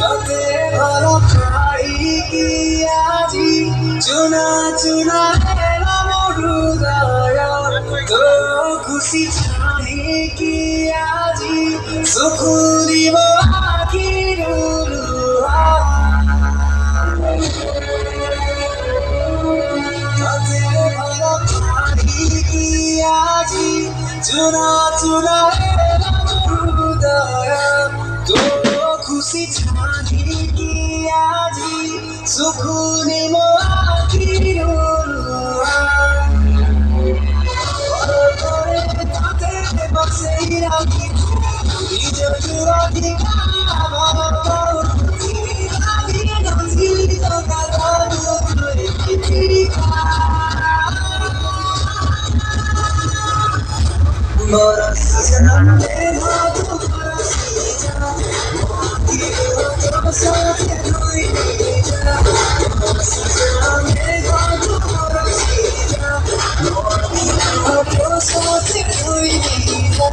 তোকে ভালো পাই কি আজি চুনা চুনা এলাম হৃদয় তো খুশি চাই কি আজি সুখ দিব আখির তোকে ভালো পাই কি আজি চুনা চুনা এলাম হৃদয় তো খুশি চাই কি আজি সুখ নিব আখির তাতে বসেই রাখি নিজ অধিকার बरसी जन्मे भादो बरसी जा मोती साथे कोई जा बरसी जन्मे भादो बरसी जा मोती साथे कोई जा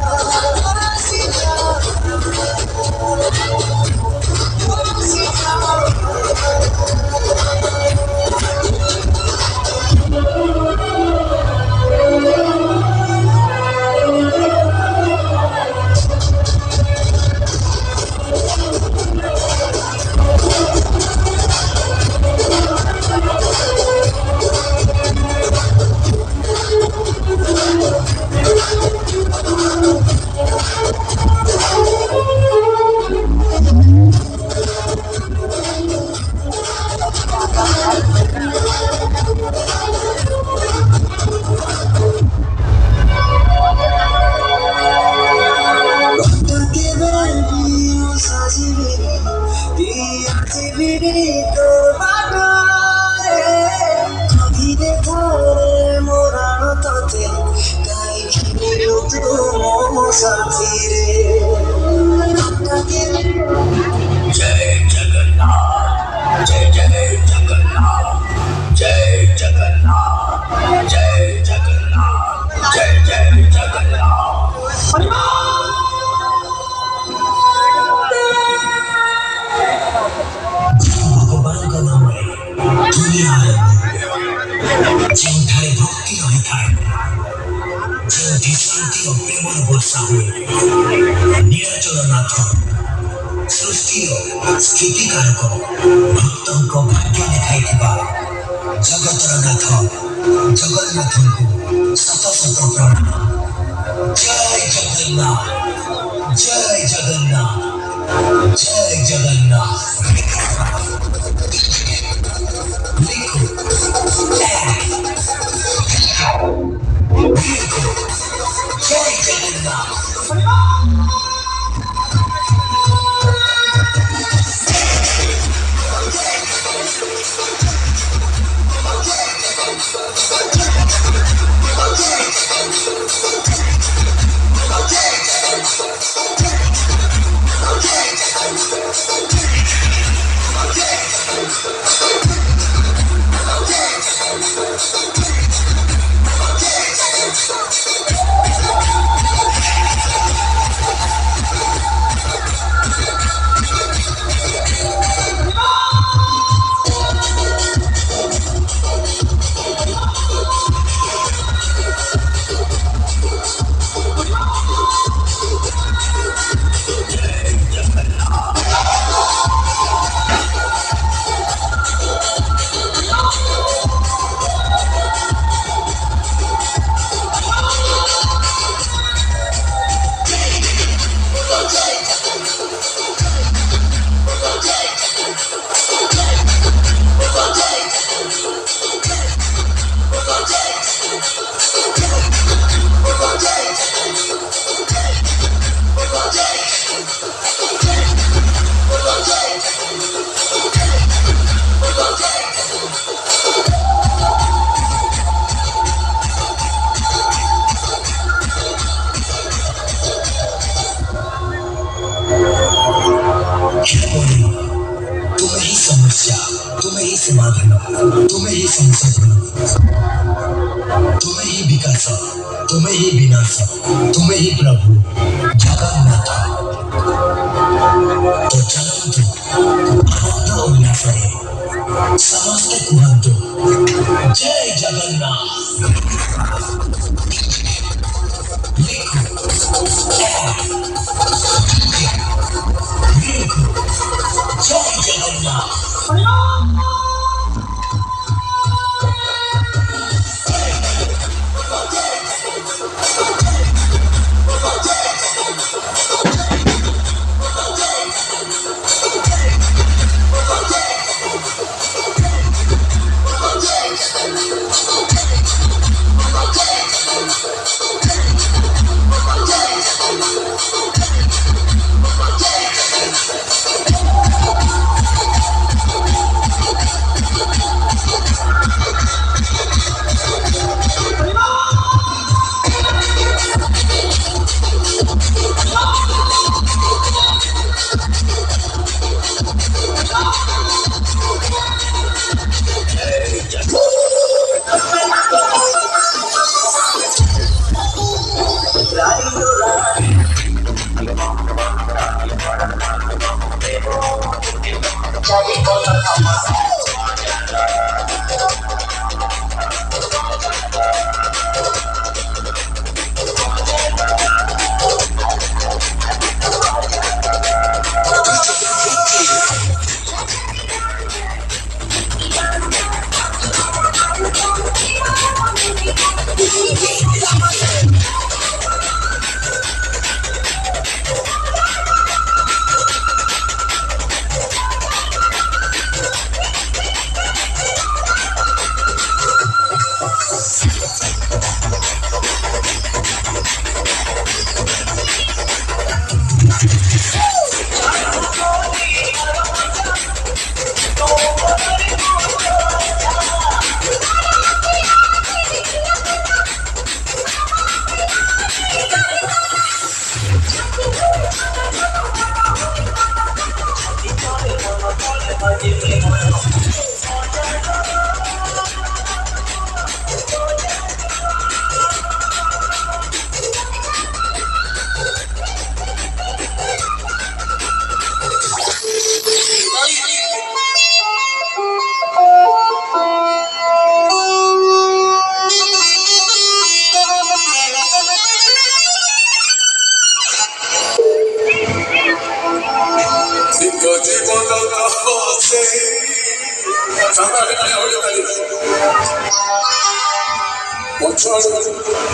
बरसी जा बरसी जा तो बाटे कभी देखोरे मोरान तोते काई खिले तू मो साथी रे जय जगन्नाथ जय जय जगन्नाथ जय जगन्नाथ जय जगन्नाथ जय जय जगन्नाथ ଯେଉଁଠାରେ ଭକ୍ତି ରହିଥାଏ ଯେଉଁଠି ଶାନ୍ତି ଓ ପ୍ରେମର ବର୍ଷା ହୁଏ ନୀଳାଚଳ ନାଥ ସୃଷ୍ଟିର ସ୍ଥିତିକାରକ ଭକ୍ତଙ୍କ ଭାଗ୍ୟ ଦେଖାଇଥିବା ଜଗତର ନାଥ ଜଗନ୍ନାଥଙ୍କୁ ଶତ ଶତ ପ୍ରଣାମ ଜୟ ଜଗନ୍ନାଥ ଜୟ ଜଗନ୍ନାଥ ଜୟ ଜଗନ୍ନାଥ लिखो जय जगन्नाथ ही समाधान, तुम्हें ही संशोधन, तुम्हें ही विकास, तुम्हें ही विनाश, तुम्हें ही प्रभु जगन्नाथ। तो चलन्तु आनंद उल्लासरे समस्ते कुहन्तु जय जगन्नाथ। लिखो लिखो जय जगन्नाथ।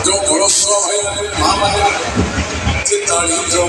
जो भरोसा है हमारे चिताड़ी जो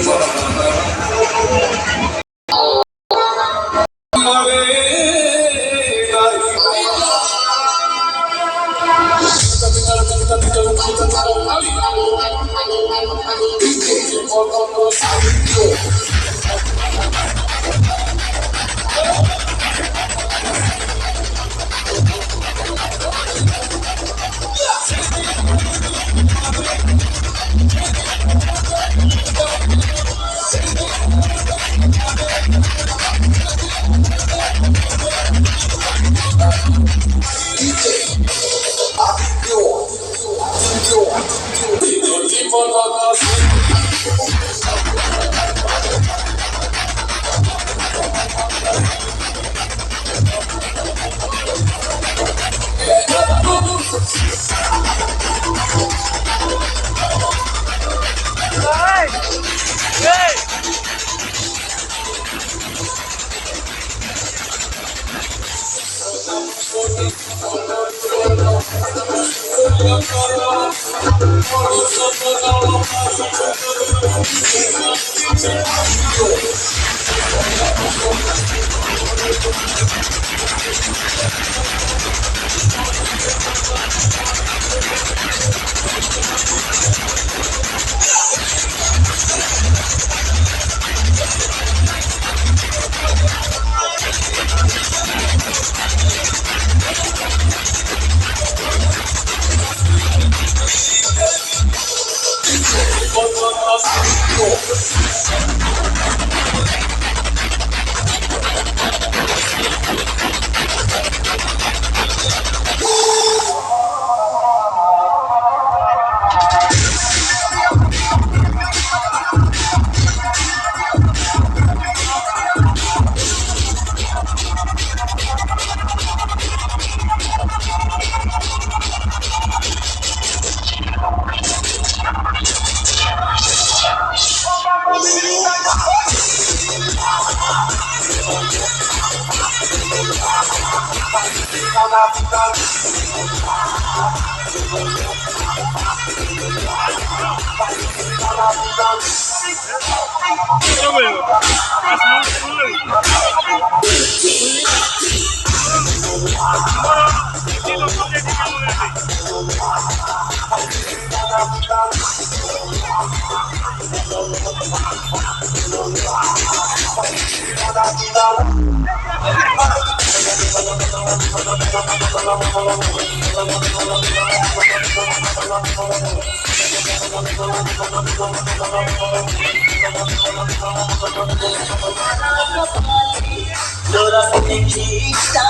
Llora porque quita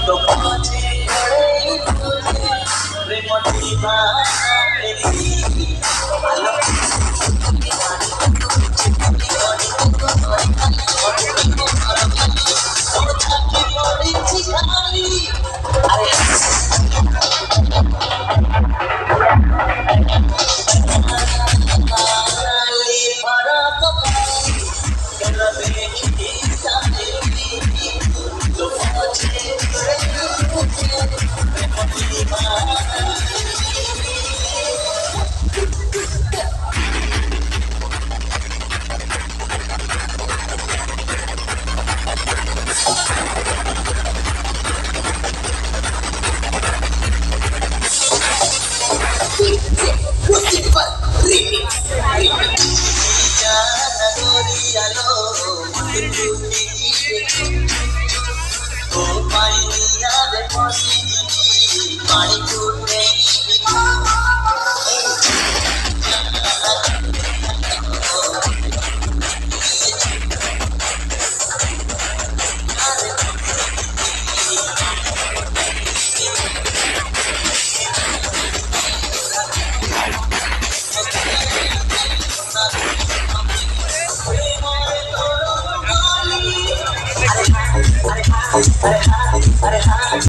तो पहुंचे बड़े तुझे प्रेम